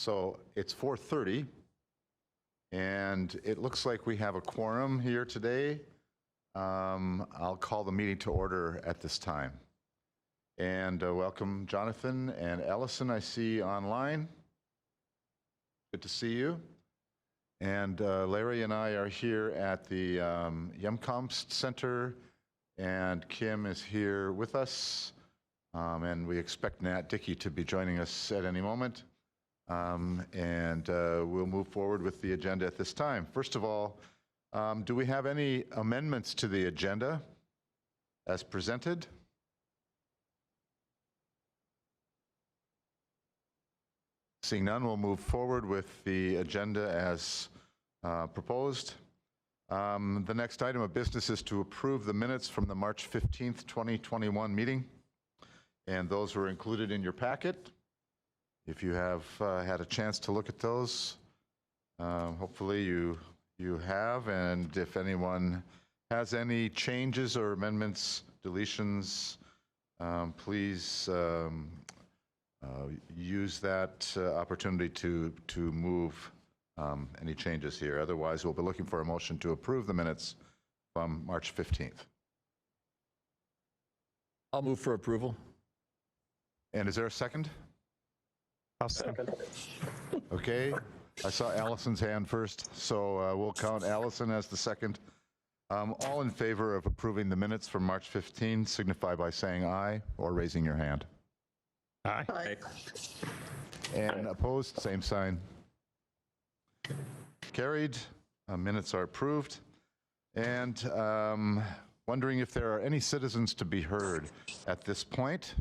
So it's 4:30, and it looks like we have a quorum here today. I'll call the meeting to order at this time. And welcome Jonathan and Ellison, I see online. Good to see you. And Larry and I are here at the Yemkomst Center, and Kim is here with us. And we expect Nat Dickey to be joining us at any moment. We'll move forward with the agenda at this time. First of all, do we have any amendments to the agenda as presented? Seeing none, we'll move forward with the agenda as proposed. The next item of business is to approve the minutes from the March 15th, 2021 meeting. And those were included in your packet. If you have had a chance to look at those, hopefully you have. And if anyone has any changes or amendments, deletions, please use that opportunity to move any changes here. Otherwise, we'll be looking for a motion to approve the minutes from March 15th. I'll move for approval. And is there a second? I'll second. Okay, I saw Allison's hand first, so we'll count Allison as the second. All in favor of approving the minutes from March 15 signify by saying aye or raising your hand. Aye. Aye. And opposed, same sign. Carried. Minutes are approved. And wondering if there are any citizens to be heard at this point.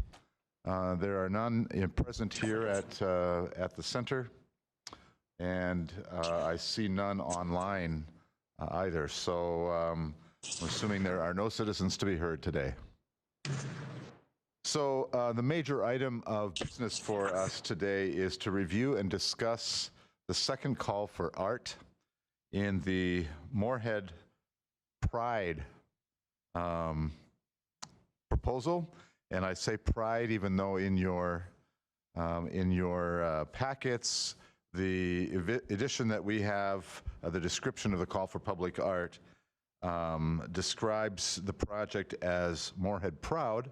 There are none present here at the center, and I see none online either. So I'm assuming there are no citizens to be heard today. So the major item of business for us today is to review and discuss the second call for art in the Moorhead Pride proposal. And I say Pride even though in your packets, the edition that we have, the description of the call for public art describes the project as Moorhead Proud.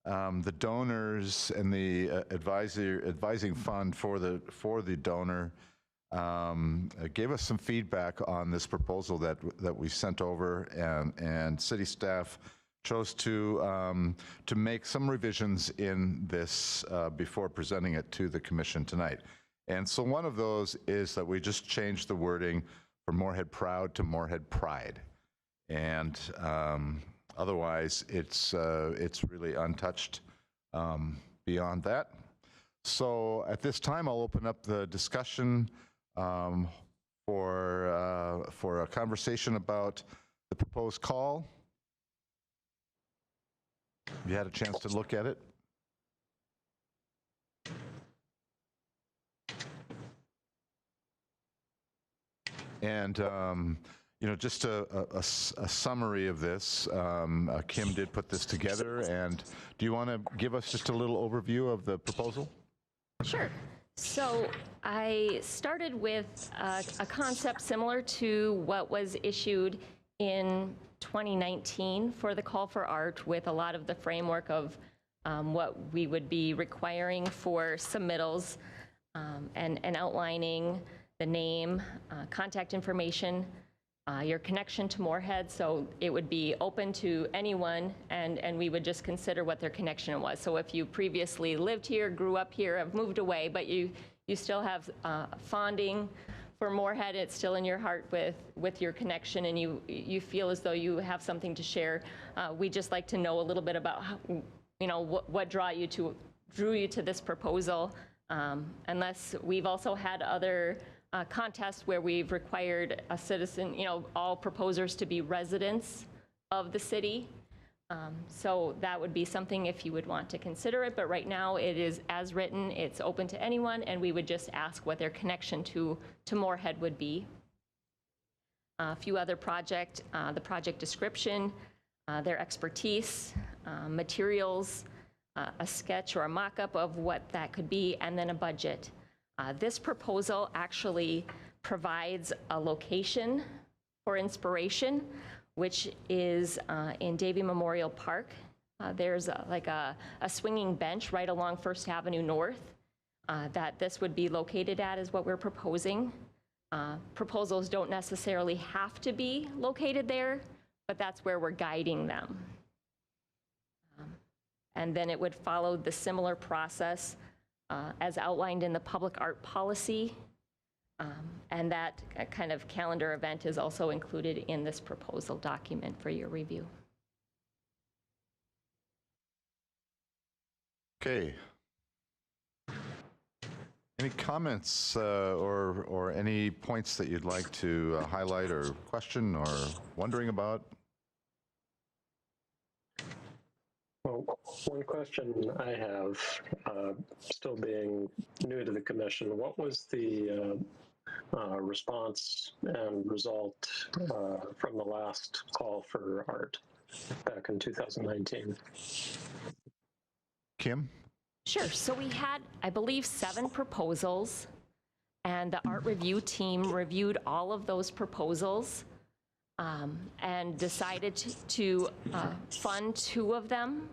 The donors and the advising fund for the donor gave us some feedback on this proposal that we sent over, and city staff chose to make some revisions in this before presenting it to the commission tonight. And so one of those is that we just changed the wording from Moorhead Proud to Moorhead Pride. And otherwise, it's really untouched beyond that. So at this time, I'll open up the discussion for a conversation about the proposed call. Have you had a chance to look at it? And you know, just a summary of this. Kim did put this together, and do you want to give us just a little overview of the proposal? Sure. So I started with a concept similar to what was issued in 2019 for the call for art, with a lot of the framework of what we would be requiring for submittals, and outlining the name, contact information, your connection to Moorhead. So it would be open to anyone, and we would just consider what their connection was. So if you previously lived here, grew up here, have moved away, but you still have fonding for Moorhead, it's still in your heart with your connection, and you feel as though you have something to share. We just like to know a little bit about how, you know, what drew you to this proposal. Unless we've also had other contests where we've required a citizen, you know, all proposers to be residents of the city. So that would be something if you would want to consider it, but right now it is as written, it's open to anyone, and we would just ask what their connection to Moorhead would be. A few other the project description, their expertise, materials, a sketch or a mock-up of what that could be, and then a budget. This proposal actually provides a location for inspiration, which is in Davie Memorial Park. There's like a swinging bench right along First Avenue North that this would be located at, is what we're proposing. Proposals don't necessarily have to be located there, but that's where we're guiding them. And then it would follow the similar process as outlined in the public art policy. And that kind of calendar event is also included in this proposal document for your review. Okay. Any comments or any points that you'd like to highlight or question or wondering about? Well, one question I have, still being new to the commission, what was the response and result from the last call for art back in 2019? Kim? Sure. So we had, I believe, 7 proposals, and the art review team reviewed all of those proposals and decided to fund 2 of them.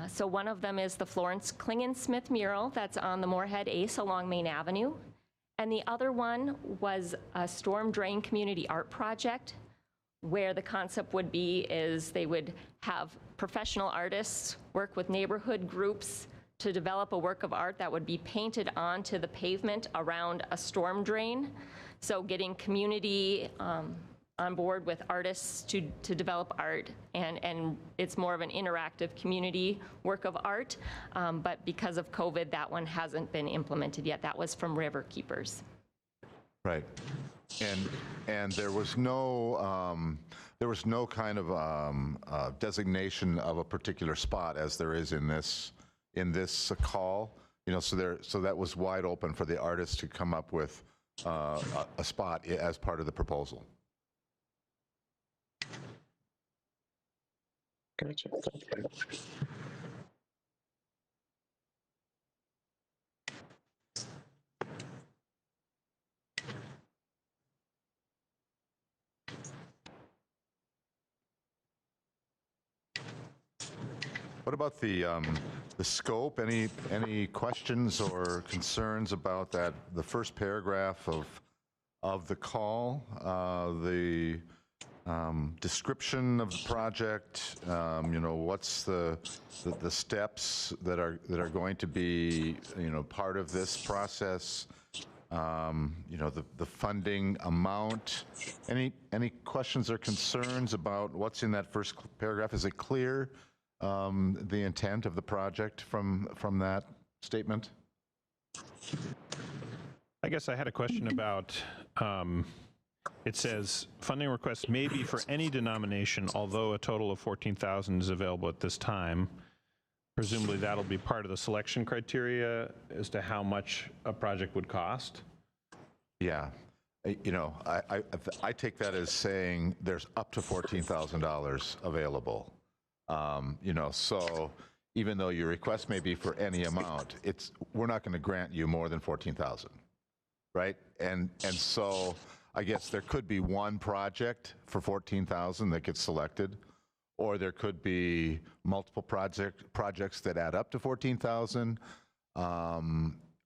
So one of them is the Florence Klingensmith mural that's on the Moorhead Ace along Main Avenue. And the other one was a storm drain community art project, where the concept would be is they would have professional artists work with neighborhood groups to develop a work of art that would be painted onto the pavement around a storm drain. So getting community on board with artists to develop art, and it's more of an interactive community work of art, but because of COVID, that one hasn't been implemented yet. That was from River Keepers. Right. And there was no kind of designation of a particular spot as there is in this call. You know, so that was wide open for the artists to come up with a spot as part of the proposal. Gotcha. Thank you. What about the scope? Any questions or concerns about that? The first paragraph of the call, the description of the project. You know, what's the steps that are going to be part of this process? You know, the funding amount. Any questions or concerns about what's in that first paragraph? Is it clear? The intent of the project from that statement? I guess I had a question about, it says funding requests may be for any denomination, although a total of 14,000 is available at this time. Presumably that'll be part of the selection criteria as to how much a project would cost. Yeah. You know, I take that as saying there's up to $14,000 available. You know, so even though your request may be for any amount, we're not going to grant you more than 14,000, right? And so I guess there could be one project for 14,000 that gets selected, or there could be multiple projects that add up to 14,000,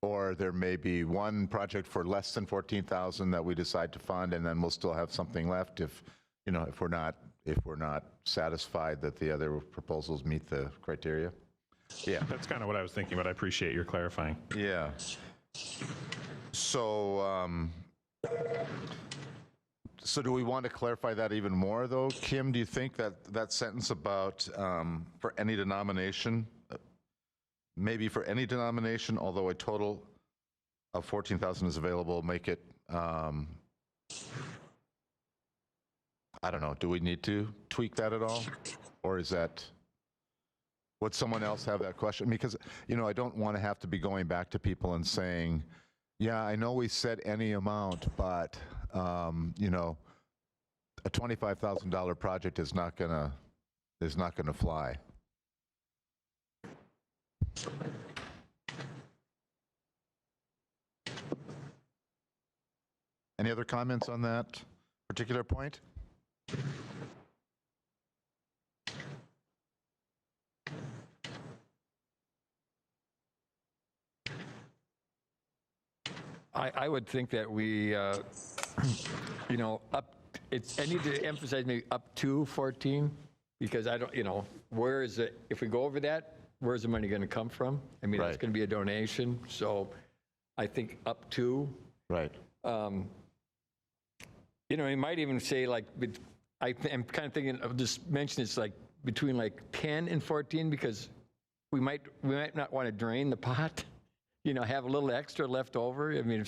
or there may be one project for less than 14,000 that we decide to fund, and then we'll still have something left if we're not satisfied that the other proposals meet the criteria. Yeah. That's kind of what I was thinking, but I appreciate your clarifying. Yeah. So, so do we want to clarify that even more, though? Kim, do you think that sentence about for any denomination, maybe for any denomination, although a total of 14,000 is available, make it, I don't know, do we need to tweak that at all? Or is that, would someone else have that question? Because, I don't want to have to be going back to people and saying, yeah, I know we said any amount, but, a $25,000 project is not gonna fly. Any other comments on that particular point? I would think that we, you know, I need to emphasize maybe up to 14, because I don't, you know, where is it, if we go over that, where's the money going to come from? I mean, it's Right. going to be a donation, so I think up to. Right. You know, you might even say like, I'm kind of thinking of just mention it's like between like 10 and 14, because we might not want to drain the pot, you know, have a little extra left over. I mean,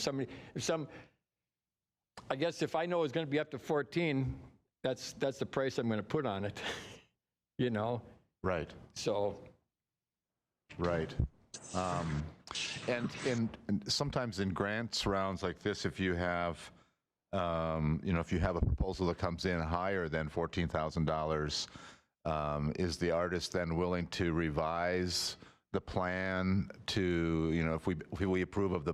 I guess if I know it's going to be up to 14, that's the price I'm going to put on it, you know? Right. So. Right. And sometimes in grants rounds like this, if you have, you know, if you have a proposal that comes in higher than $14,000, is the artist then willing to revise the plan to, you know, if we approve of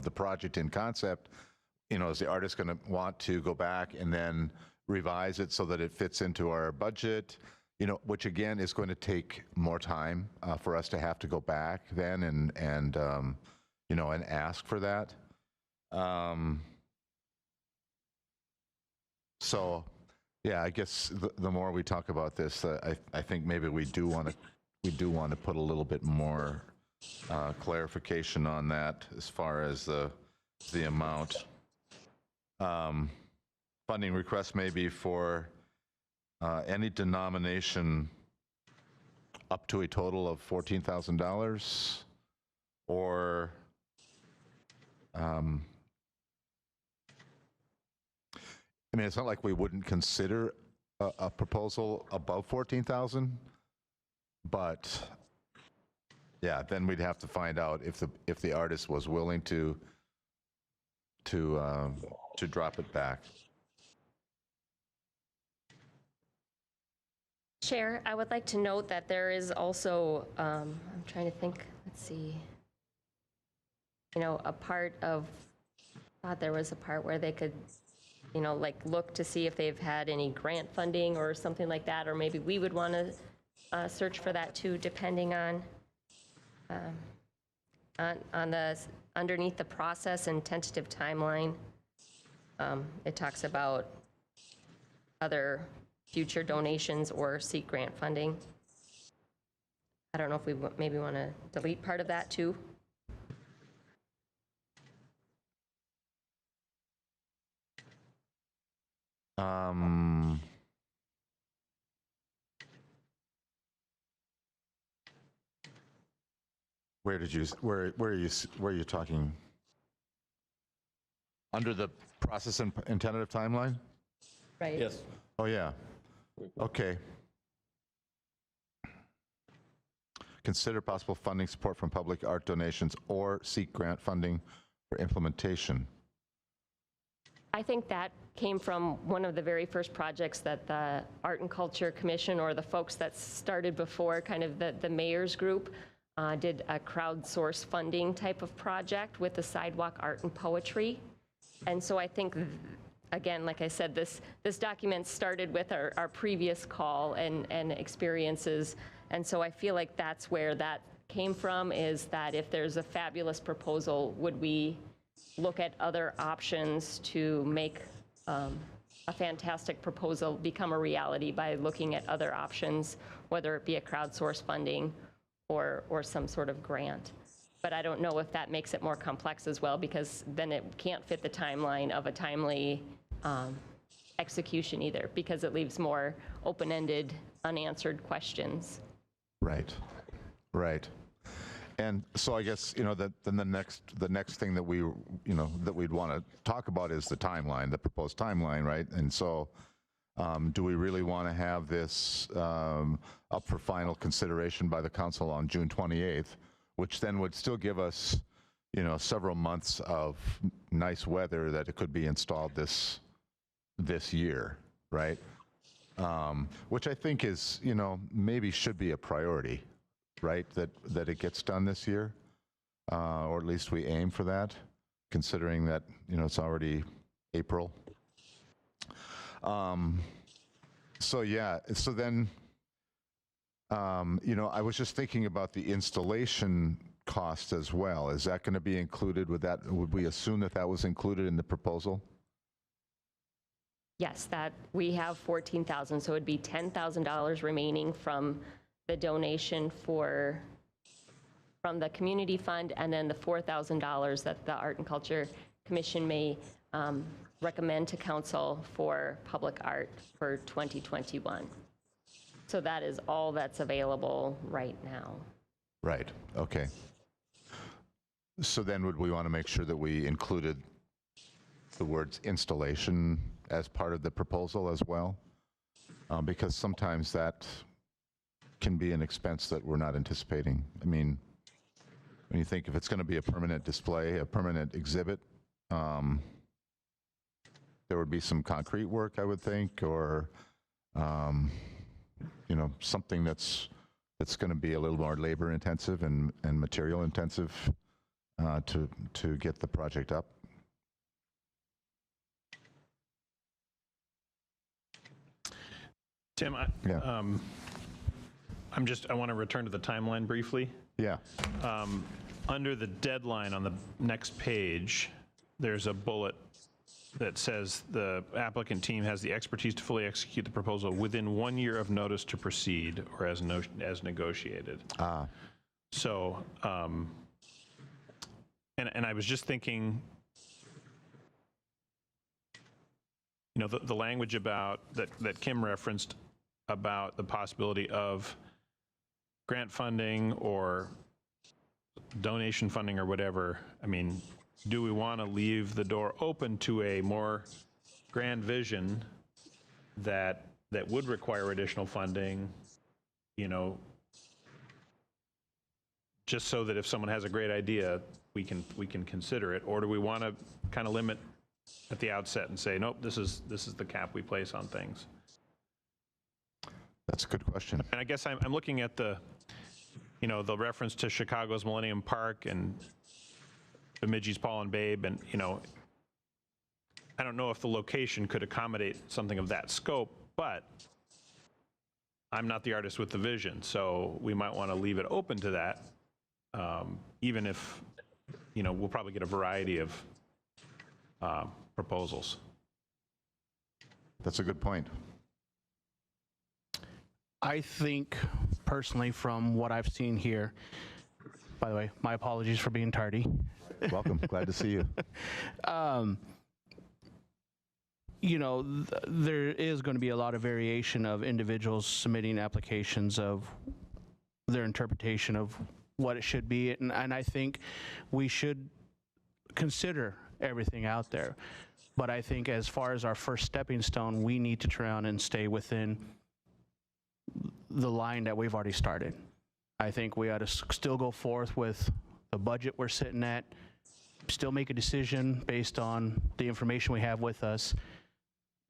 the project in concept, you know, is the artist going to want to go back and then revise it so that it fits into our budget? You know, which again is going to take more time for us to have to go back then and you know, and ask for that. So, yeah, I guess the more we talk about this, I think maybe we do want to put a little bit more clarification on that as far as the amount. Funding request may be for any denomination up to a total of $14,000, or I mean, it's not like we wouldn't consider a proposal above 14,000, but yeah, then we'd have to find out if the artist was willing to drop it back. Chair, I would like to note that there is also, I'm trying to think, let's see, you know, I thought there was a part where they could, you know, like look to see if they've had any grant funding or something like that, or maybe we would want to search for that too, depending on the, underneath the process and tentative timeline. It talks about other future donations or seek grant funding. I don't know if we maybe want to delete part of that too. Where are you talking? Under the process and tentative timeline? Right. Yes. Oh, yeah. Okay. Consider possible funding support from public art donations or seek grant funding for implementation. I think that came from one of the very first projects that the Art and Culture Commission, or the folks that started before, kind of the mayor's group, did a crowdsource funding type of project with the sidewalk art and poetry. And so I think, again, like I said, this document started with our previous call and experiences. And so I feel like that's where that came from, is that if there's a fabulous proposal, would we look at other options to make a fantastic proposal become a reality by looking at other options, whether it be a crowdsource funding or some sort of grant. But I don't know if that makes it more complex as well, because then it can't fit the timeline of a timely execution either, because it leaves more open-ended, unanswered questions. Right, right. And so I guess, you know, then the next thing that that we'd want to talk about is the timeline, the proposed timeline, right? And so do we really want to have this up for final consideration by the council on June 28th, which then would still give us, you know, several months of nice weather that it could be installed this year, right? Which I think is, you know, maybe should be a priority, right? That it gets done this year, or at least we aim for that, considering that, you know, it's already April. So yeah, so then, I was just thinking about the installation cost as well. Is that going to be included with that? Would we assume that that was included in the proposal? Yes, that we have 14,000, so it'd be $10,000 remaining from the donation from the community fund, and then the $4,000 that the Art and Culture Commission may recommend to council for public art for 2021. So that is all that's available right now. Right, okay. So then would we want to make sure that we included the words installation as part of the proposal as well? Because sometimes that can be an expense that we're not anticipating. I mean, when you think if it's going to be a permanent display, a permanent exhibit, there would be some concrete work, I would think, or something that's going to be a little more labor intensive and material intensive to get the project up. Tim, I want to return to the timeline briefly. Yeah. Under the deadline on the next page, there's a bullet that says the applicant team has the expertise to fully execute the proposal within 1 year of notice to proceed or as negotiated. So, and I was just thinking, the language about that Kim referenced about the possibility of grant funding or donation funding or whatever. I mean, do we want to leave the door open to a more grand vision that would require additional funding, just so that if someone has a great idea, we can consider it? Or do we want to kind of limit at the outset and say, nope, this is the cap we place on things? That's a good question. And I guess I'm looking at the reference to Chicago's Millennium Park and Bemidji's Paul and Babe, and I don't know if the location could accommodate something of that scope, but I'm not the artist with the vision, so we might want to leave it open to that, even if we'll probably get a variety of proposals. That's a good point. I think, personally, from what I've seen here, by the way, my apologies for being tardy. Welcome. Glad to see you. There is going to be a lot of variation of individuals submitting applications of their interpretation of what it should be. And I think we should consider everything out there. But I think as far as our first stepping stone, we need to try on and stay within the line that we've already started. I think we ought to still go forth with the budget we're sitting at, still make a decision based on the information we have with us,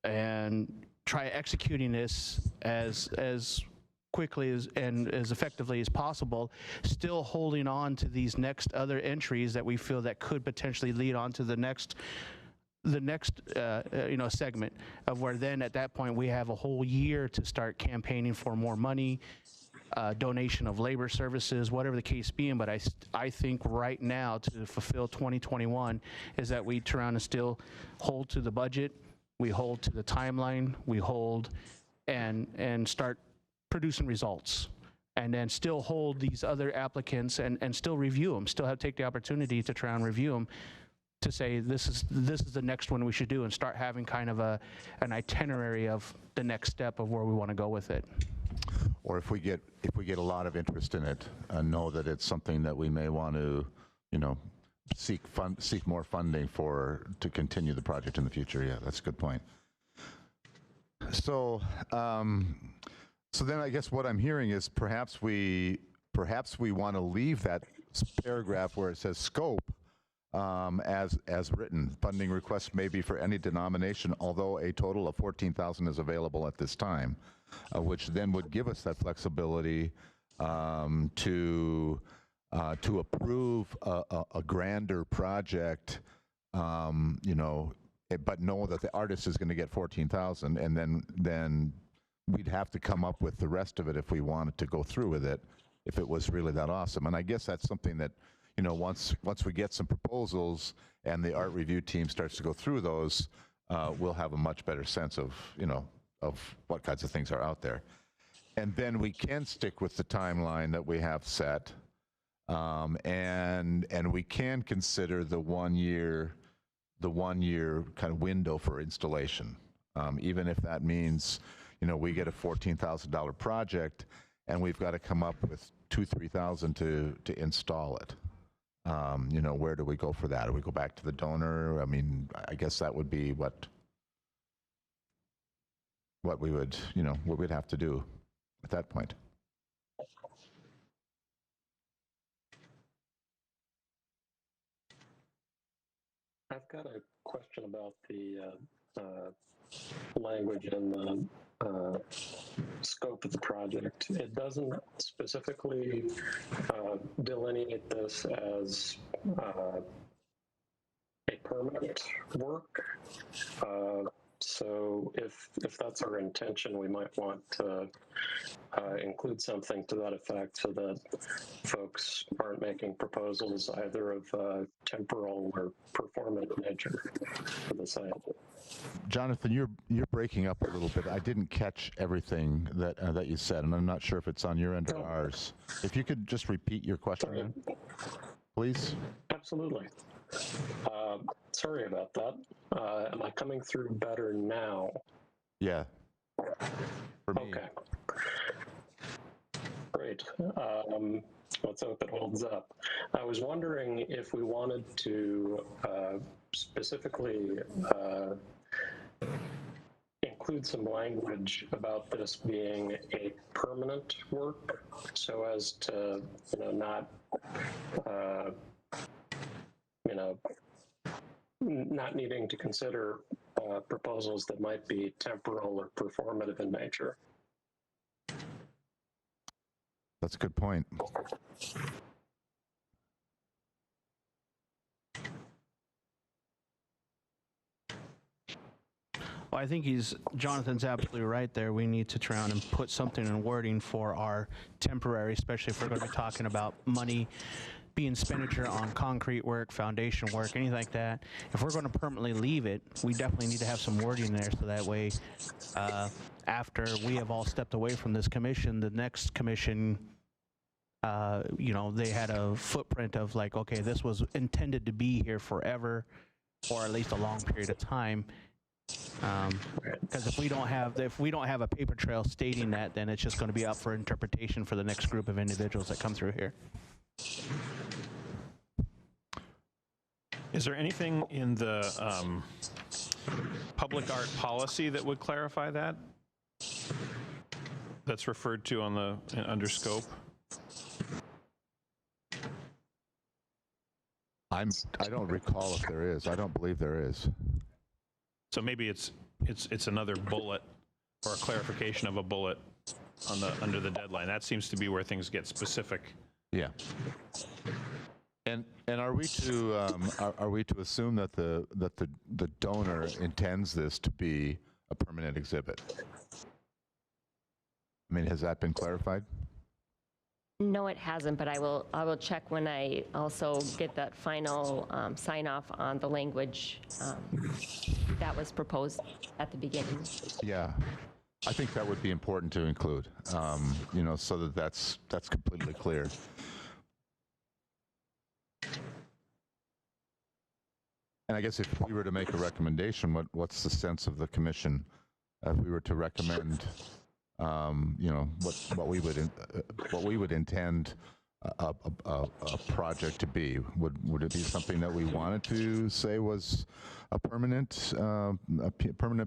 and try executing this as quickly and as effectively as possible, still holding on to these next other entries that we feel that could potentially lead on to the next segment of where then at that point we have a whole year to start campaigning for more money, donation of labor services, whatever the case being. But I think right now to fulfill 2021 is that we turn around and still hold to the budget, we hold to the timeline, we hold and start producing results, and then still hold these other applicants and still review them, still take the opportunity to try and review them to say this is the next one we should do, and start having kind of an itinerary of the next step of where we want to go with it. Or if we get a lot of interest in it, know that it's something that we may want to, seek more funding to continue the project in the future. Yeah, that's a good point. So, so then I guess what I'm hearing is perhaps we want to leave that paragraph where it says scope as written. Funding requests may be for any denomination, although a total of 14,000 is available at this time, which then would give us that flexibility to approve a grander project, but know that the artist is going to get 14,000, and then we'd have to come up with the rest of it if we wanted to go through with it, if it was really that awesome. And I guess that's something that, once we get some proposals and the art review team starts to go through those, we'll have a much better sense of, of what kinds of things are out there. And then we can stick with the timeline that we have set, and we can consider the 1 year kind of window for installation, even if that means, we get a $14,000 project and we've got to come up with $2,000-3,000 to install it. Where do we go for that? Do we go back to the donor? I mean, I guess that would be what we would, what we'd have to do at that point. I've got a question about the language and the scope of the project. It doesn't specifically delineate this as a permanent work. So if that's our intention, we might want to include something to that effect so that folks aren't making proposals either of temporal or performant nature for the site. Jonathan, you're breaking up a little bit. I didn't catch everything that you said, and I'm not sure if it's on your end or ours. If you could just repeat your question again, please. Absolutely. Sorry about that. Am I coming through better now? Yeah. For me. Okay. Great. Let's hope it holds up. I was wondering if we wanted to specifically include some language about this being a permanent work, so as to, not, not needing to consider proposals that might be temporal or performative in nature. That's a good point. Well, I think Jonathan's absolutely right there. We need to try and put something in wording for our temporary, especially if we're going to be talking about money being expenditure on concrete work, foundation work, anything like that. If we're going to permanently leave it, we definitely need to have some wording there, so that way, after we have all stepped away from this commission, the next commission, they had a footprint of like, okay, this was intended to be here forever, or at least a long period of time. Because if we don't have a paper trail stating that, then it's just going to be up for interpretation for the next group of individuals that come through here. Is there anything in the public art policy that would clarify that? That's referred to on the under scope? I don't recall if there is. I don't believe there is. So maybe it's another bullet or a clarification of a bullet on under the deadline. That seems to be where things get specific. Yeah. And are we to assume that the donor intends this to be a permanent exhibit? I mean, has that been clarified? No, it hasn't, but I will check when I also get that final sign off on the language that was proposed at the beginning. Yeah, I think that would be important to include, so that that's completely clear. And I guess if we were to make a recommendation, what's the sense of the commission if we were to recommend, what we would intend a project to be? Would it be something that we wanted to say was a permanent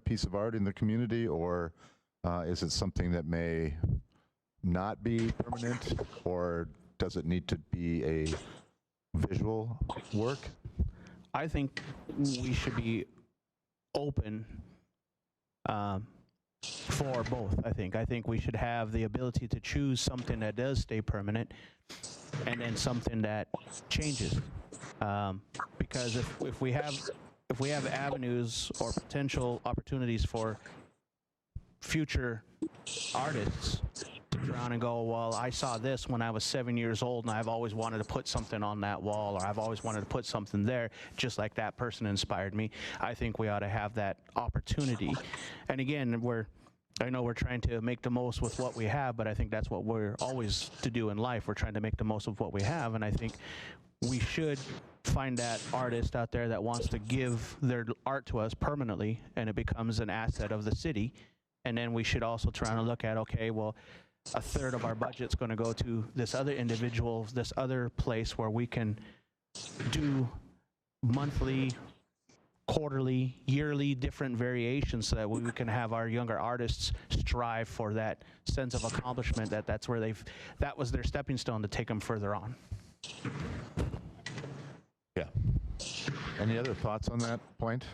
piece of art in the community, or is it something that may not be permanent, or does it need to be a visual work? I think we should be open for both. I think we should have the ability to choose something that does stay permanent and then something that changes. Because if we have if we have avenues or potential opportunities for future artists to turn around and go, well, I saw this when I was 7 years old and I've always wanted to put something on that wall, or I've always wanted to put something there just like that person inspired me. I think we ought to have that opportunity. And again, I know we're trying to make the most with what we have, but I think that's what we're always to do in life. We're trying to make the most of what we have, and I think we should find that artist out there that wants to give their art to us permanently, and it becomes an asset of the city. And then we should also try and look at, okay, well, a third of our budget's going to go to this other individual, this other place where we can do monthly, quarterly, yearly different variations, so that we can have our younger artists strive for that sense of accomplishment, that was their stepping stone to take them further on. Yeah. Any other thoughts on that point?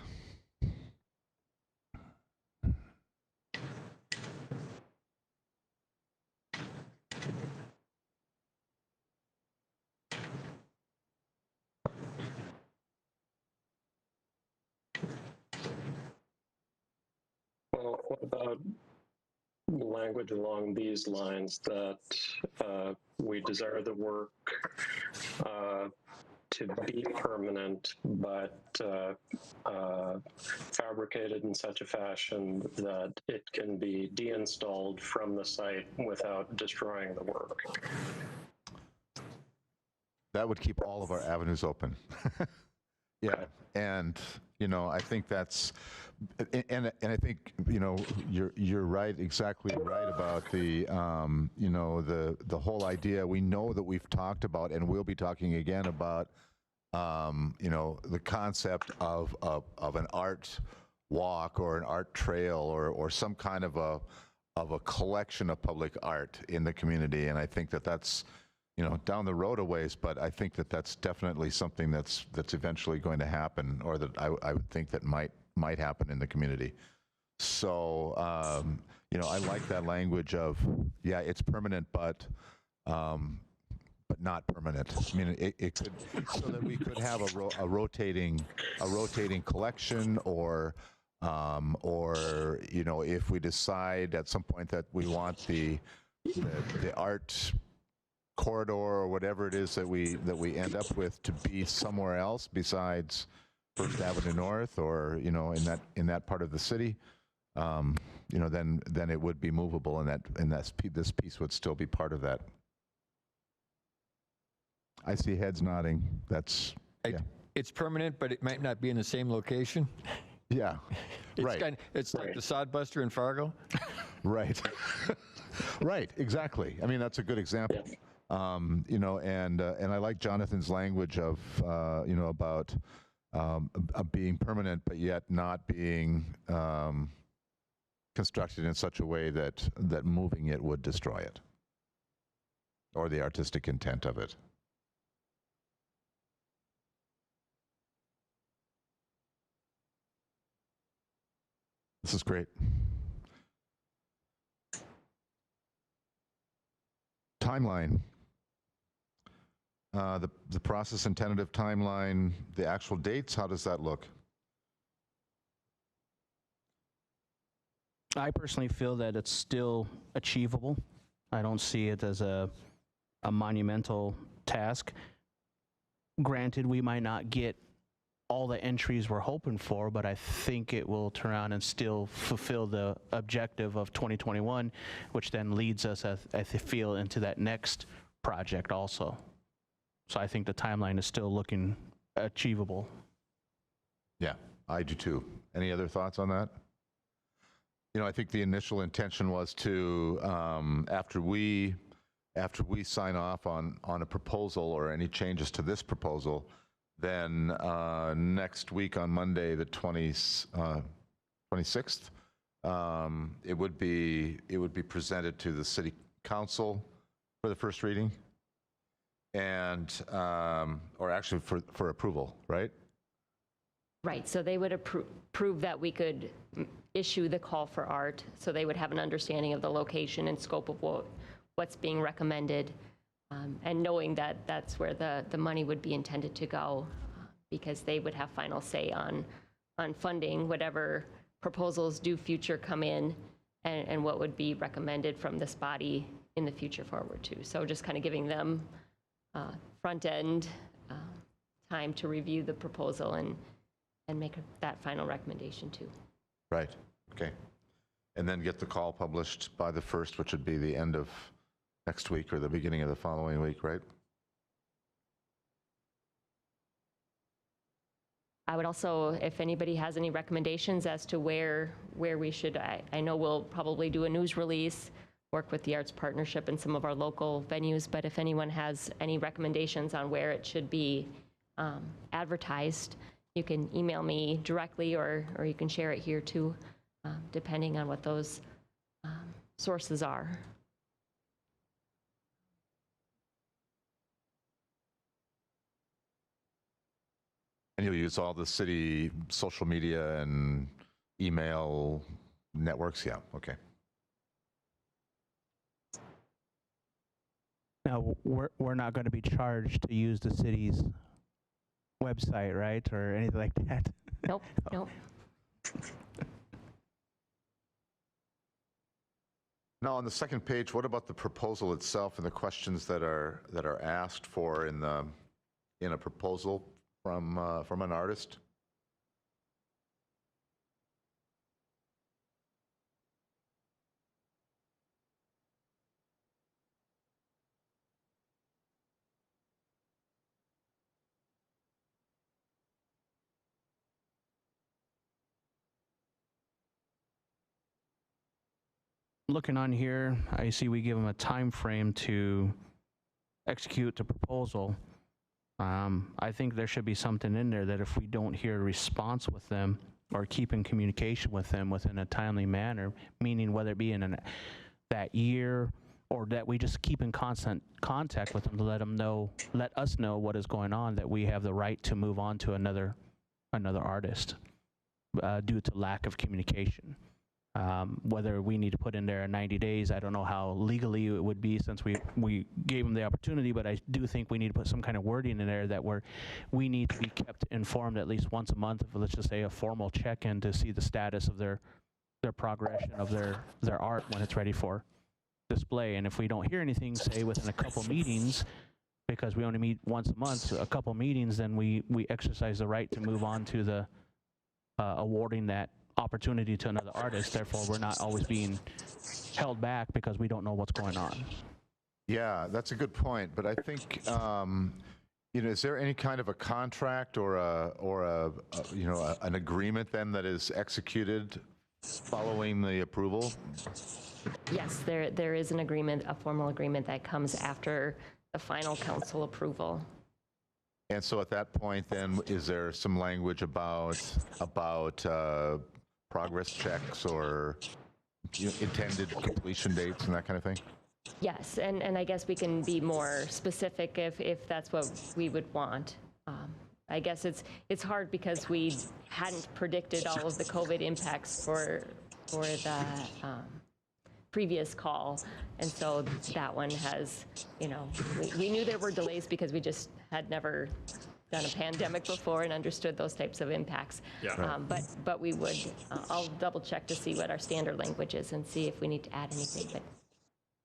Well, what about language along these lines, that we desire the work to be permanent, but fabricated in such a fashion that it can be deinstalled from the site without destroying the work? That would keep all of our avenues open. Yeah, and I think that's, and I think you're right, exactly right about the the whole idea. We know that we've talked about, and we'll be talking again about the concept of an art walk or an art trail or some kind of a collection of public art in the community, and I think that's down the road a ways, but I think that's definitely something that's eventually going to happen, or that I would think that might happen in the community. So I like that language of, yeah, it's permanent, but not permanent. I mean, it could, so that we could have a rotating collection, or if we decide at some point that we want the art corridor or whatever it is that we end up with to be somewhere else besides First Avenue North, or in that part of the city, then it would be movable, and this piece would still be part of that. I see heads nodding. That's yeah. It's permanent, but it might not be in the same location. Yeah, right. It's like the Sodbuster in Fargo. Right. Right. Exactly. I mean, that's a good example. And I like Jonathan's language of about being permanent, but yet not being constructed in such a way that moving it would destroy it, or the artistic intent of it. This is great. Timeline. The process and tentative timeline, the actual dates, how does that look? I personally feel that it's still achievable. I don't see it as a monumental task. Granted, we might not get all the entries we're hoping for, but I think it will turn around and still fulfill the objective of 2021, which then leads us, I feel, into that next project also. So I think the timeline is still looking achievable. Yeah, I do too. Any other thoughts on that? I think the initial intention was to, after we sign off on a proposal or any changes to this proposal, then next week on Monday, the 26th, it would be presented to the City Council for the first reading, and or actually for approval, right? Right, so they would approve that we could issue the call for art, so they would have an understanding of the location and scope of what's being recommended, and knowing that that's where the money would be intended to go. because they would have final say on funding whatever proposals do future come in, and what would be recommended from this body in the future forward too. So just kind of giving them front end time to review the proposal and make that final recommendation too. Right, okay. And then get the call published by the 1st, which would be the end of next week or the beginning of the following week, right? I would also, if anybody has any recommendations as to where we should, I know we'll probably do a news release, work with the Arts Partnership and some of our local venues, but if anyone has any recommendations on where it should be advertised, you can email me directly or you can share it here too, depending on what those sources are. And you'll use all the city social media and email networks? Yeah, okay. Now, we're not going to be charged to use the city's website, right, or anything like that? Nope, nope. Now, on the second page, what about the proposal itself and the questions that are asked for in a proposal from an artist? Looking on here, I see we give them a time frame to execute the proposal. I think there should be something in there that if we don't hear a response with them or keep in communication with them within a timely manner, meaning whether it be in that year or that we just keep in constant contact with them to let us know what is going on, that we have the right to move on to another artist due to lack of communication. Whether we need to put in there 90 days, I don't know how legally it would be since we gave them the opportunity, but I do think we need to put some kind of wording in there that we need to be kept informed at least once a month, let's just say a formal check-in to see the status of their progression of their art when it's ready for display. And if we don't hear anything, say within a couple meetings, because we only meet once a month, a couple meetings, then we exercise the right to move on to the awarding that opportunity to another artist. Therefore, we're not always being held back because we don't know what's going on. Yeah, that's a good point. But I think, is there any kind of a contract or an agreement then that is executed following the approval? Yes, there is an agreement, a formal agreement that comes after the final council approval. And so at that point, then, is there some language about progress checks or intended completion dates and that kind of thing? Yes, and I guess we can be more specific if that's what we would want. I guess it's hard because we hadn't predicted all of the COVID impacts for the previous call, and so that one has, we knew there were delays because we just had never done a pandemic before and understood those types of impacts. Yeah. But we would, I'll double check to see what our standard language is and see if we need to add anything. But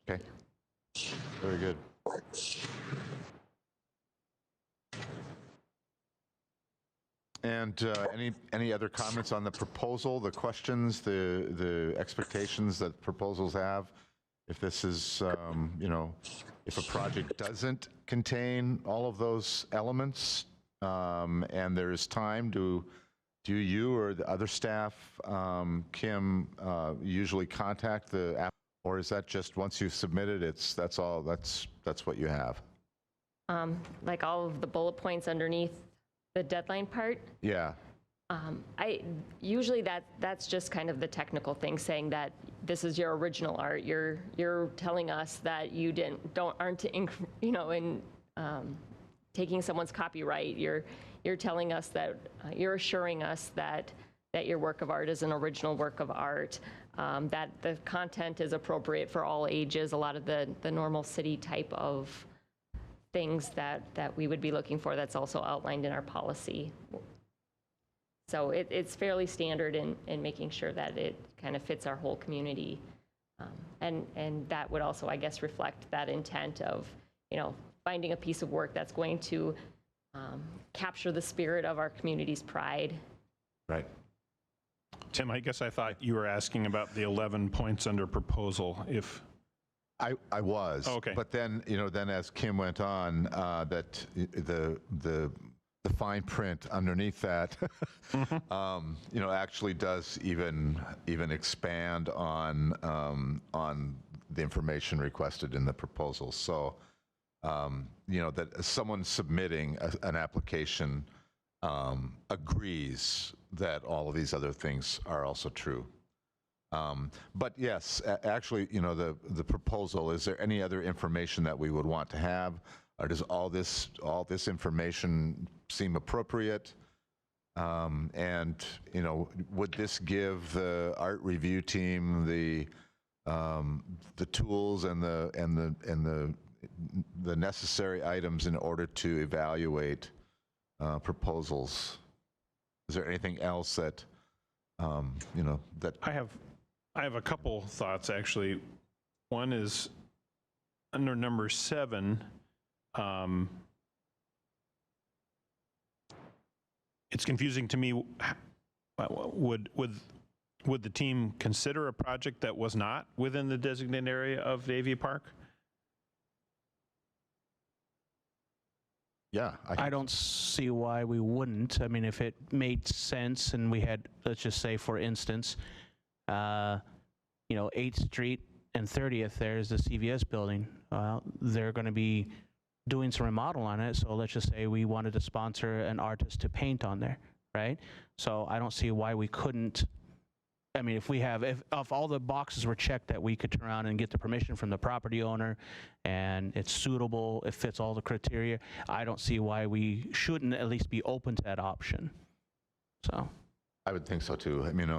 Okay, very good. And any other comments on the proposal, the questions, the expectations that proposals have? If this is, if a project doesn't contain all of those elements, and there is time, do you or the other staff, Kim, usually contact the app, or is that just once you've submitted, that's what you have? like all of the bullet points underneath the deadline part, Yeah. Usually that's just kind of the technical thing, saying that this is your original art. You're telling us that you aren't taking someone's copyright. You're telling us that you're assuring us that your work of art is an original work of art. That the content is appropriate for all ages. A lot of the normal city type of things that we would be looking for that's also outlined in our policy. So it's fairly standard in making sure that it kind of fits our whole community. And that would also, I guess, reflect that intent of, finding a piece of work that's going to capture the spirit of our community's pride. Right. Tim, I guess I thought you were asking about the 11 points under proposal, if... I was. Oh, okay. But then, then as Kim went on, that the fine print underneath that, actually does even expand on the information requested in the proposal. So, that someone submitting an application agrees that all of these other things are also true. But yes, actually, the proposal, is there any other information that we would want to have? Or does all this information seem appropriate? And, would this give the art review team the tools and the necessary items in order to evaluate proposals? Is there anything else that, that... I have a couple thoughts, actually. One is under number 7, it's confusing to me. Would the team consider a project that was not within the designated area of the AV Park? Yeah. I don't see why we wouldn't. I mean, if it made sense and we had, let's just say, for instance, 8th Street and 30th, there's the CVS building. Well, they're going to be doing some remodel on it, so let's just say we wanted to sponsor an artist to paint on there, right? So I don't see why we couldn't. I mean, if all the boxes were checked that we could turn around and get the permission from the property owner and it's suitable, it fits all the criteria, I don't see why we shouldn't at least be open to that option. So I would think so too. I mean,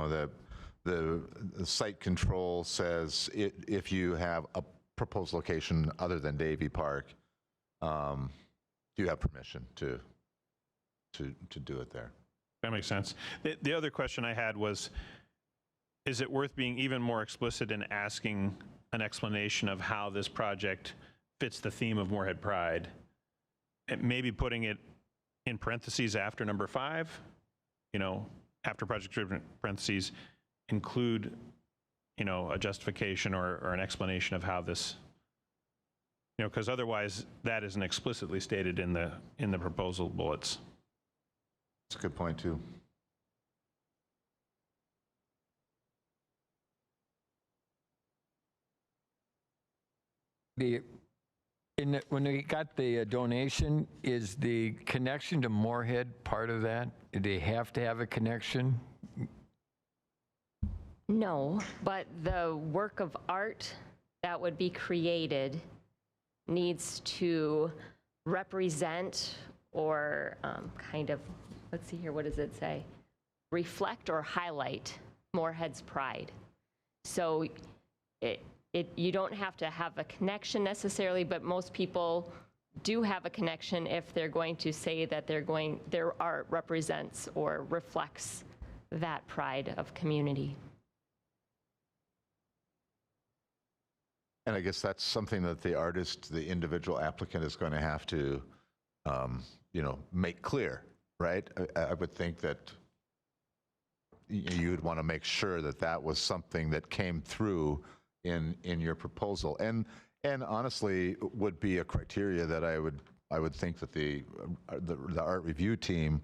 the site control says if you have a proposed location other than Davie Park, you have permission to do it there. That makes sense. The other question I had was, is it worth being even more explicit in asking an explanation of how this project fits the theme of Moorhead Pride? And maybe putting it in parentheses after number 5, after project-driven parentheses, include, a justification or an explanation of how this, because otherwise that isn't explicitly stated in the proposal bullets. That's a good point too. When we got the donation, is the connection to Moorhead part of that? Do they have to have a connection? No, but the work of art that would be created needs to represent or kind of, let's see here, what does it say? Reflect or highlight Moorhead's pride. So you don't have to have a connection necessarily, but most people do have a connection if they're going to say that their art represents or reflects that pride of community. And I guess that's something that the artist, the individual applicant, is going to have to, make clear, right? I would think that you would want to make sure that that was something that came through in your proposal, and honestly would be a criteria that I would think that the art review team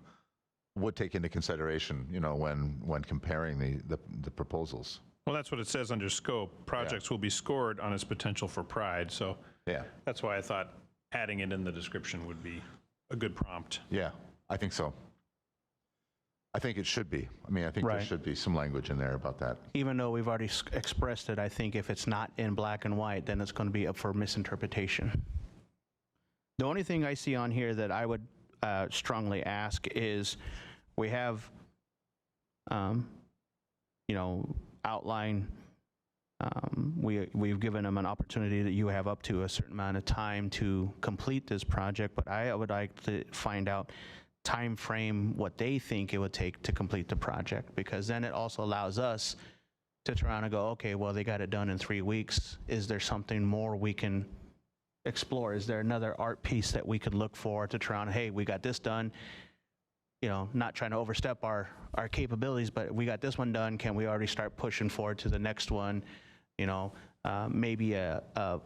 would take into consideration, when comparing the proposals. Well, that's what it says under scope. Projects will be scored on its potential for pride. So yeah, that's why I thought adding it in the description would be a good prompt. Yeah, I think so. I think it should be. I mean, I think Right. there should be some language in there about that. even though we've already expressed it, I think if it's not in black and white, then it's going to be up for misinterpretation. The only thing I see on here that I would strongly ask is we have, outline We've given them an opportunity that you have up to a certain amount of time to complete this project, but I would like to find out time frame what they think it would take to complete the project, because then it also allows us to turn around and go, okay, well, they got it done in 3 weeks. Is there something more we can explore? Is there another art piece that we could look for to try on, hey, we got this done, you know, not trying to overstep our capabilities, but we got this one done. Can we already start pushing forward to the next one? You know, maybe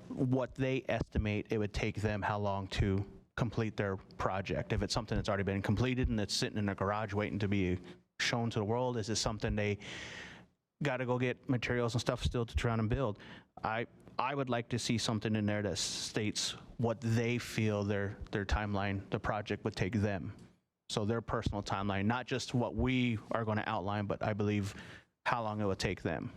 what they estimate it would take them, how long to complete their project. If it's something that's already been completed and it's sitting in a garage waiting to be shown to the world, is this something they got to go get materials and stuff still to try and build? I would like to see something in there that states what they feel their timeline, the project would take them. So their personal timeline, not just what we are going to outline, but I believe how long it would take them.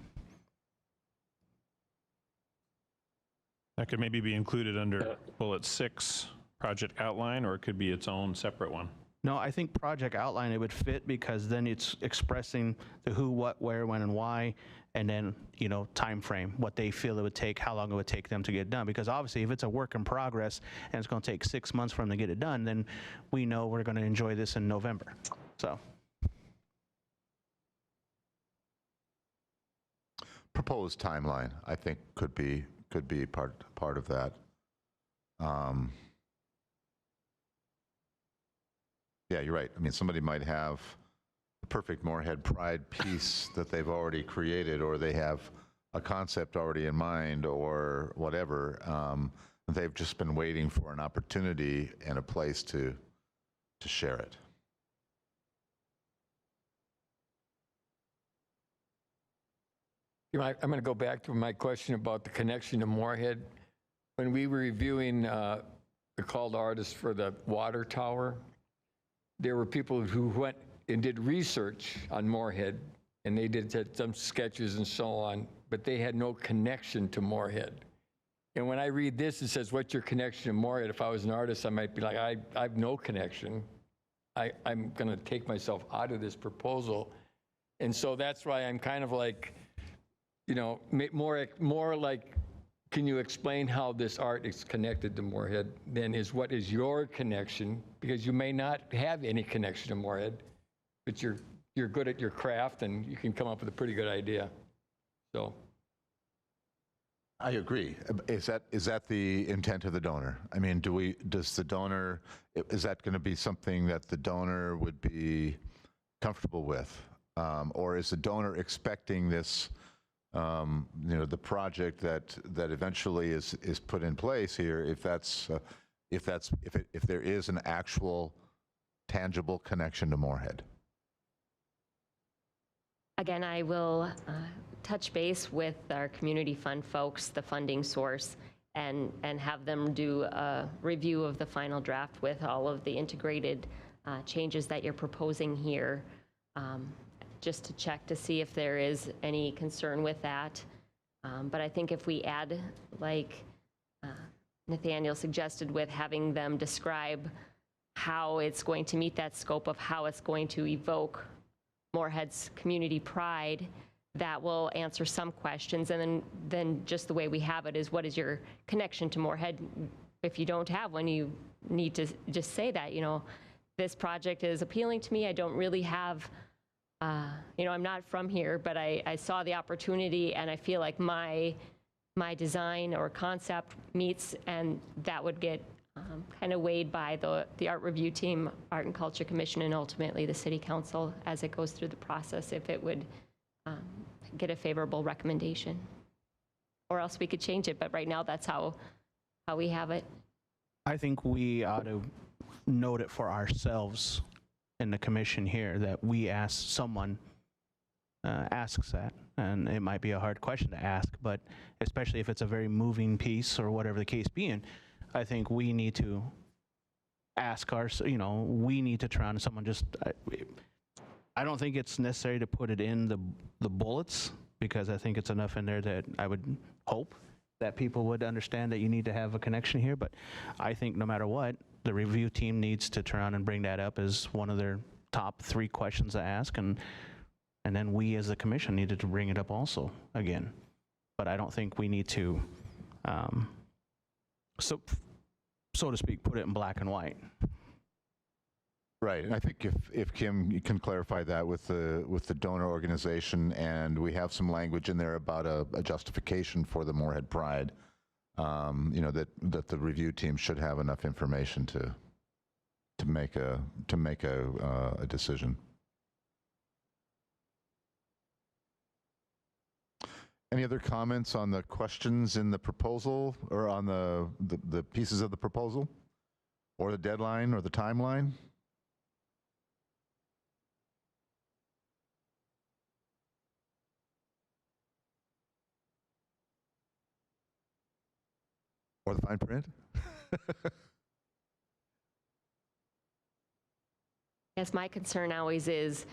That could maybe be included under bullet 6, project outline, or it could be its own separate one. No, I think project outline, it would fit, because then it's expressing the who, what, where, when, and why, and then, you know, time frame, what they feel it would take, how long it would take them to get done. Because obviously, if it's a work in progress and it's going to take 6 months for them to get it done, then we know we're going to enjoy this in November. So. Proposed timeline, I think, could be part of that. Yeah, you're right. I mean, somebody might have a perfect Moorhead Pride piece that they've already created, or they have a concept already in mind, or whatever. They've just been waiting for an opportunity and a place to share it. You know, I'm going to go back to my question about the connection to Moorhead. When we were reviewing the called artists for the water tower, there were people who went and did research on Moorhead, and they had some sketches and so on, but they had no connection to Moorhead. And when I read this, it says, what's your connection to Moorhead? If I was an artist, I might be like, I have no connection. I'm going to take myself out of this proposal. And so that's why I'm kind of like, you know, more like, can you explain how this art is connected to Moorhead than is what is your connection? Because you may not have any connection to Moorhead, but you're good at your craft and you can come up with a pretty good idea. So. I agree. Is that the intent of the donor? I mean, does the donor, is that going to be something that the donor would be comfortable with? Or is the donor expecting this, you know, the project that eventually is put in place here, if there is an actual tangible connection to Moorhead? Again, I will touch base with our community fund folks, the funding source, and have them do a review of the final draft with all of the integrated changes that you're proposing here, just to check to see if there is any concern with that. But I think if we add, like Nathaniel suggested, with having them describe how it's going to meet that scope of how it's going to evoke Moorhead's community pride, that will answer some questions. And then just the way we have it is, what is your connection to Moorhead? If you don't have one, you need to just say that, you know, this project is appealing to me. I don't really have, you know, I'm not from here, but I saw the opportunity and I feel like my design or concept meets, and that would get kind of weighed by the art review team, Art and Culture Commission, and ultimately the City Council as it goes through the process, if it would get a favorable recommendation. Or else we could change it, but right now that's how we have it. I think we ought to note it for ourselves in the commission here, that we ask someone asks that. And it might be a hard question to ask, but especially if it's a very moving piece or whatever the case being, I think we need to ask you know, we need to try on someone. Just, I don't think it's necessary to put it in the bullets, because I think it's enough in there that I would hope that people would understand that you need to have a connection here. But I think no matter what, the review team needs to turn around and bring that up as one of their top 3 questions to ask, and then we as the commission needed to bring it up also again. but I don't think we need to, so to speak, put it in black and white. Right, and I think if Kim, you can clarify that with the donor organization, and we have some language in there about a justification for the Moorhead Pride, that the review team should have enough information to make a decision. Any other comments on the questions in the proposal, or on the pieces of the proposal, or the deadline, or the timeline? Or the fine print? Yes, my concern always is,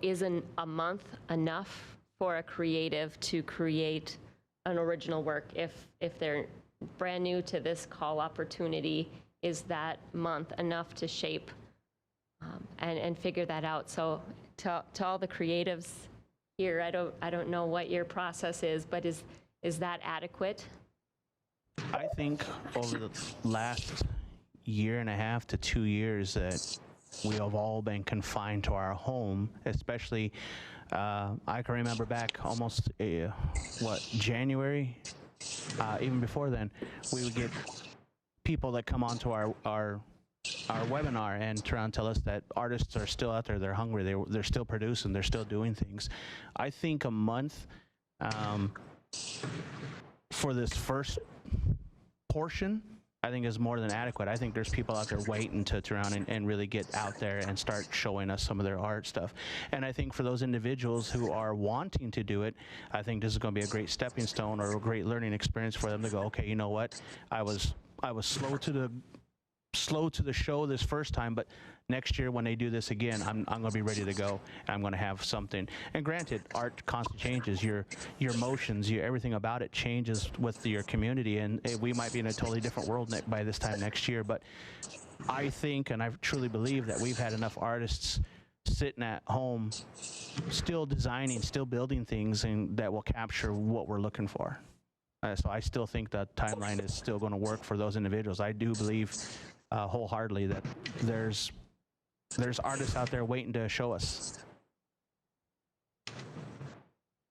isn't a month enough for a creative to create an original work? If they're brand new to this call opportunity, is that month enough to shape and figure that out? So to all the creatives here, I don't know what your process is, but is that adequate? I think over the last year and a half to 2 years that we have all been confined to our home, especially, I can remember back almost, January, even before then, we would get people that come onto our webinar and try and tell us that artists are still out there, they're hungry, they're still producing, they're still doing things. I think a month for this first portion, I think is more than adequate. I think there's people out there waiting to turn around and really get out there and start showing us some of their art stuff. And I think for those individuals who are wanting to do it, I think this is going to be a great stepping stone or a great learning experience for them to go, okay, you know what? I was slow to the show this first time, but next year when they do this again, I'm going to be ready to go. And I'm going to have something. And granted, art constantly changes. Your emotions, everything about it changes with your community, and we might be in a totally different world by this time next year. But I think, and I truly believe, that we've had enough artists sitting at home, still designing, still building things, and that will capture what we're looking for. So I still think that timeline is still going to work for those individuals. I do believe wholeheartedly that there's artists out there waiting to show us.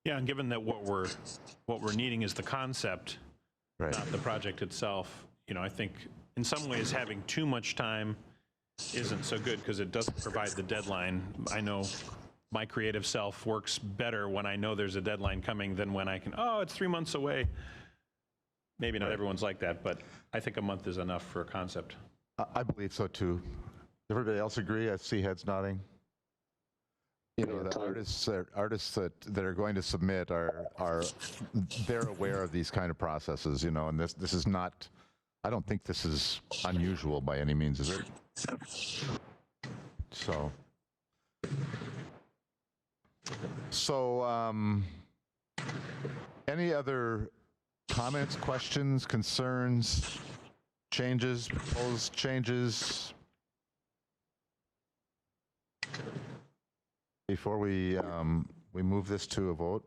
Yeah, and given that what we're needing is the concept, Right. not the project itself, I think in some ways having too much time isn't so good because it doesn't provide the deadline. I know my creative self works better when I know there's a deadline coming than when I can, it's 3 months away. Maybe not everyone's like that, but I think a month is enough for a concept. I believe so too. Everybody else agree? I see heads nodding. The artists that are going to submit they're aware of these kind of processes, and this is not, I don't think this is unusual by any means, is it? So any other comments, questions, concerns, changes, proposed changes? Before we move this to a vote?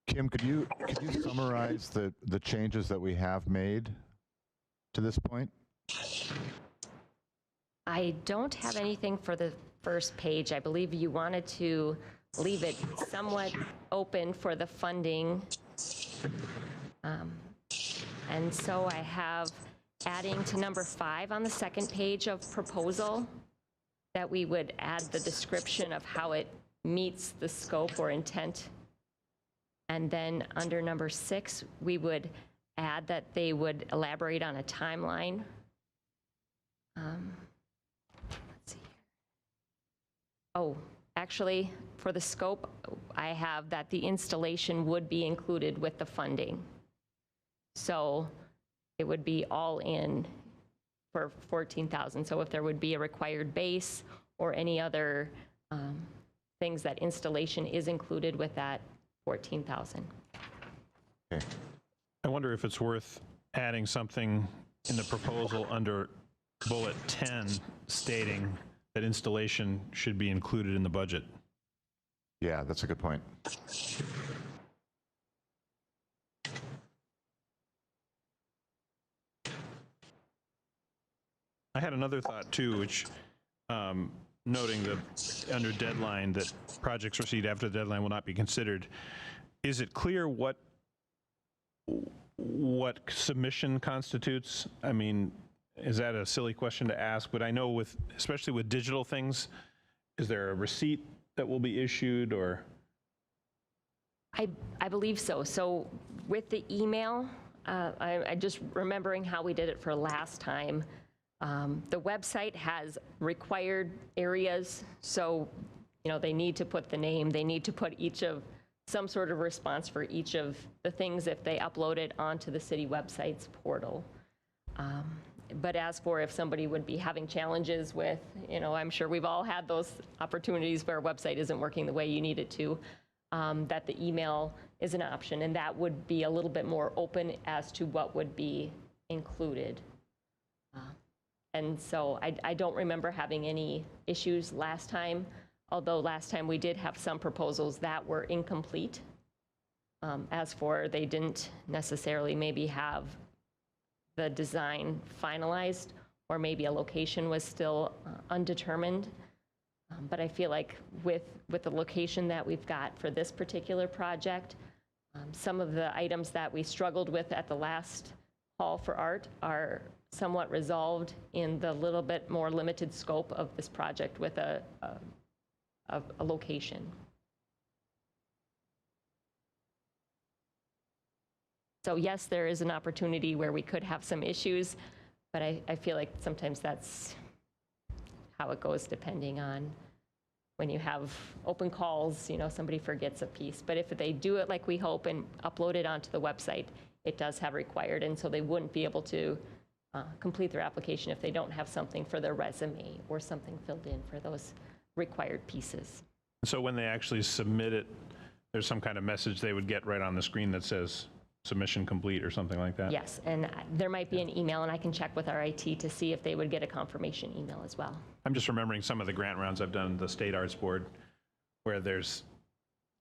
Kim, could you summarize the changes that we have made to this point? I don't have anything for the first page. I believe you wanted to leave it somewhat open for the funding. And so I have adding to number 5 on the second page of proposal that we would add the description of how it meets the scope or intent. And then under number 6, we would add that they would elaborate on a timeline. Let's see here. Oh, actually, for the scope, I have that the installation would be included with the funding. So it would be all in for $14,000. So if there would be a required base or any other things, that installation is included with that $14,000. Okay. I wonder if it's worth adding something in the proposal under bullet 10 stating that installation should be included in the budget. Yeah, that's a good point. I had another thought too, which noting that under deadline that projects received after the deadline will not be considered. Is it clear what submission constitutes? I mean, is that a silly question to ask? But I know with, especially with digital things, is there a receipt that will be issued or? I believe so. So with the email, I just remembering how we did it for last time. The website has required areas, so they need to put the name, they need to put some sort of response for each of the things if they upload it onto the city website's portal. But as for if somebody would be having challenges with, I'm sure we've all had those opportunities where a website isn't working the way you need it to, that the email is an option, and that would be a little bit more open as to what would be included. And so I don't remember having any issues last time, although last time we did have some proposals that were incomplete. As for they didn't necessarily maybe have the design finalized, or maybe a location was still undetermined. But I feel like with the location that we've got for this particular project, some of the items that we struggled with at the last call for art are somewhat resolved in the little bit more limited scope of this project with a location. So yes, there is an opportunity where we could have some issues, but I feel like sometimes that's how it goes depending on when you have open calls, somebody forgets a piece. But if they do it like we hope and upload it onto the website, it does have required, and so they wouldn't be able to complete their application if they don't have something for their resume or something filled in for those required pieces. So when they actually submit it, there's some kind of message they would get right on the screen that says submission complete or something like that? Yes, and there might be an email, and I can check with our IT to see if they would get a confirmation email as well. I'm just remembering some of the grant rounds I've done, the State Arts Board, where there's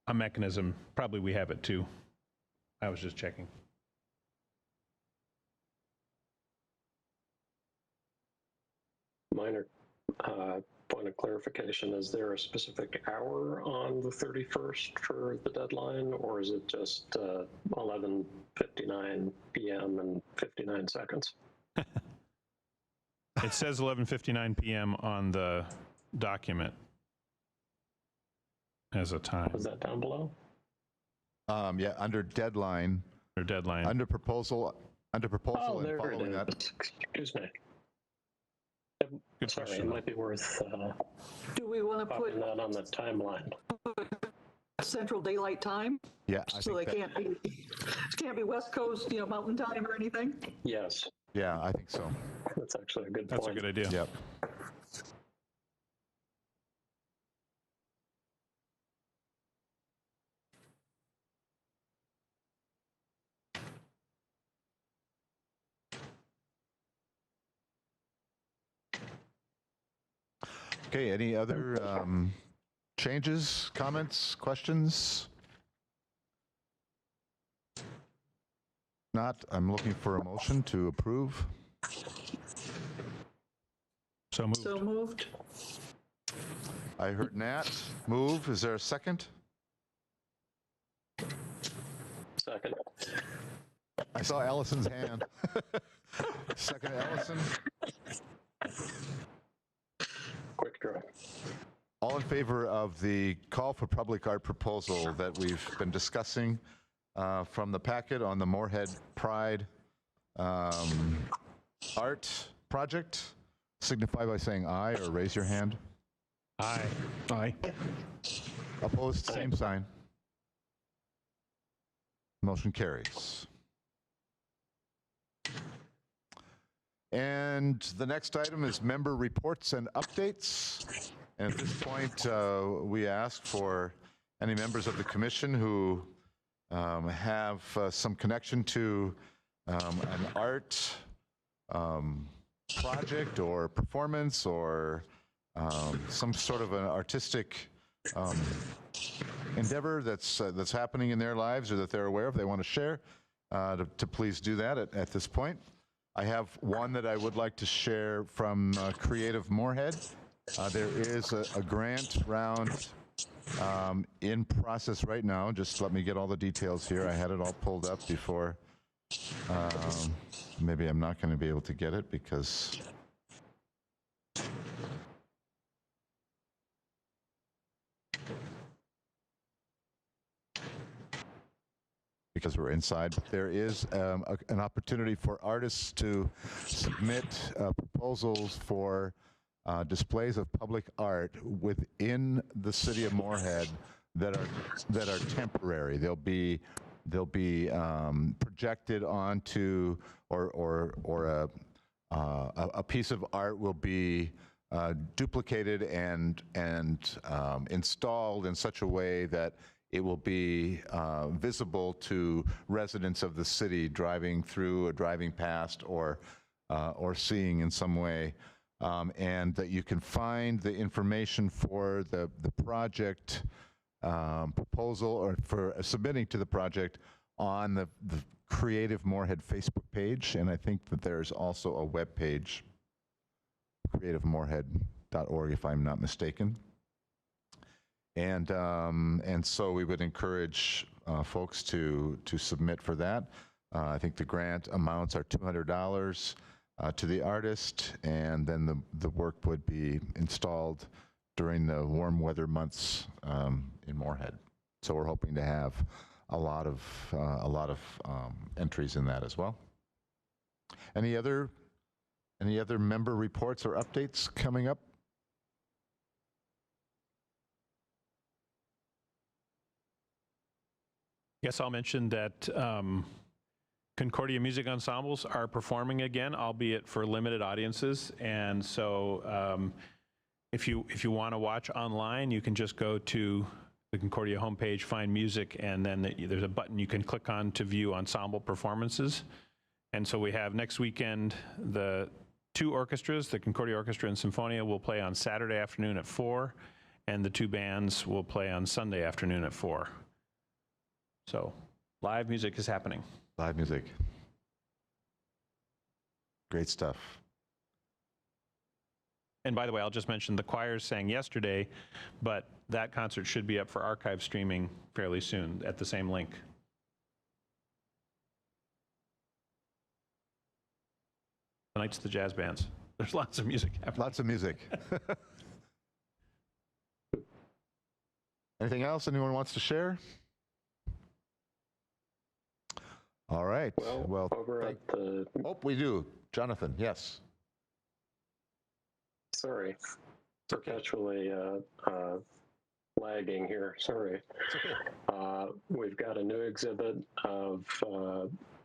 a mechanism. Probably we have it too. I was just checking. Minor point of clarification, is there a specific hour on the 31st for the deadline, or is it just 11:59 p.m. and 59 seconds? It says 11:59 p.m. on the document as a time. Is that down below? Yeah, under deadline, Or deadline. under proposal and There following it that. is. Excuse me. Good Sorry, question, it might be worth Do we want to put popping that on the timeline. Central Daylight Time? Yeah, I So they think that, can't be West Coast, Mountain Time or anything? Yes, yeah, I think so. that's actually a good That's a point. good idea. Yep. Okay, any other changes, comments, questions? Not, I'm looking for a motion to approve. So moved. So moved. I heard Nat move. Is there a second? Second. I saw Allison's hand. Second, Allison. Quick draw. All in favor of the call for public art proposal that we've been discussing from the packet on the Moorhead Pride art project, signify by saying aye or raise your hand. Aye. Aye. Opposed, same sign. Motion carries. And the next item is member reports and updates. And at this point, we ask for any members of the commission who have some connection to an art project or performance or some sort of an artistic endeavor that's happening in their lives or that they're aware of, they want to share, to please do that at this point. I have one that I would like to share from Creative Moorhead. There is a grant round in process right now. Just let me get all the details here. I had it all pulled up before. Maybe I'm not going to be able to get it because we're inside. But there is an opportunity for artists to submit proposals for displays of public art within the city of Moorhead that are temporary. They'll be projected onto, or a piece of art will be duplicated and installed in such a way that it will be visible to residents of the city driving through or driving past or seeing in some way. And that you can find the information for the project proposal or for submitting to the project on the Creative Moorhead Facebook page. And I think that there's also a web page, creativemoorhead.org, if I'm not mistaken. And so we would encourage folks to submit for that. I think the grant amounts are $200 to the artist, and then the work would be installed during the warm weather months in Moorhead. So we're hoping to have a lot of entries in that as well. Any other member reports or updates coming up? Yes, I'll mention that Concordia Music Ensembles are performing again, albeit for limited audiences. And so if you want to watch online, you can just go to the Concordia homepage, find music, and then there's a button you can click on to view ensemble performances. And so we have next weekend the two orchestras, the Concordia Orchestra and Symphonia, will play on Saturday afternoon at 4, and the two bands will play on Sunday afternoon at 4. So live music is happening. Live music. Great stuff. And by the way, I'll just mention the choirs sang yesterday, but that concert should be up for archive streaming fairly soon at the same link. Tonight's the jazz bands. There's lots of music happening. Lots of music. Anything else anyone wants to share? All right. Well, over at the... Oh, we do. Jonathan, yes. Sorry. Perpetually lagging here. Sorry. We've got a new exhibit of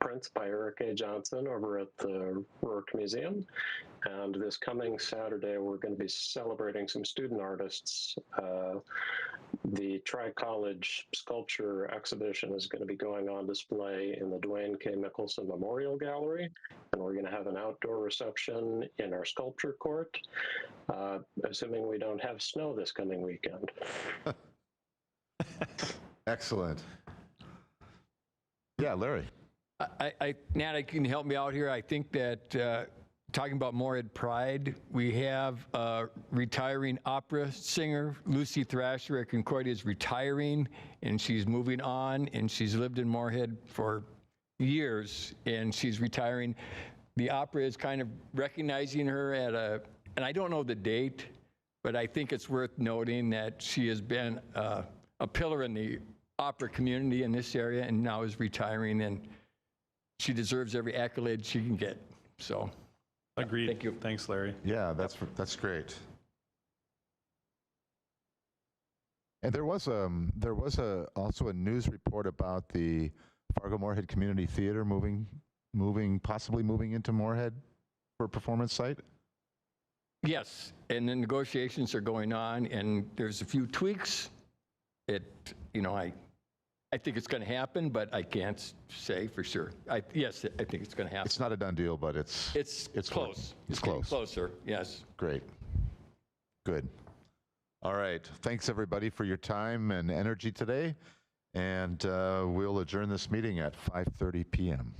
prints by Eric A. Johnson over at the Rourke Museum. And this coming Saturday, we're going to be celebrating some student artists. The Tri-College Sculpture Exhibition is going to be going on display in the Dwayne K. Mickelson Memorial Gallery, and we're going to have an outdoor reception in our sculpture court, assuming we don't have snow this coming weekend. Excellent. Yeah, Larry. Nat, can you help me out here? I think that talking about Moorhead Pride, we have a retiring opera singer, Lucy Thrasher at Concordia, is retiring, and she's moving on, and she's lived in Moorhead for years, and she's retiring. The opera is kind of recognizing her at and I don't know the date, but I think it's worth noting that she has been a pillar in the opera community in this area and now is retiring, and she deserves every accolade she can get. So. Agreed. Thank you. Thanks, Larry. Yeah, that's great. And there was also a news report about the Fargo Moorhead Community Theater possibly moving into Moorhead for a performance site. Yes, and the negotiations are going on, and there's a few tweaks. I I think it's going to happen, but I can't say for sure. Yes, I think it's going to happen. It's not a done deal, but it's It's close. It's getting close. Closer, yes. Great. Good. All right. Thanks, everybody, for your time and energy today. And we'll adjourn this meeting at 5:30 p.m.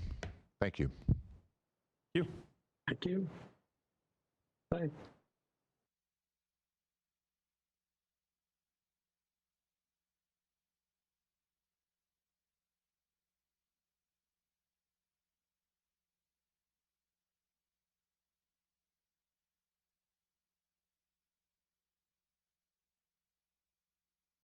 Thank you. You. Thank you. Bye.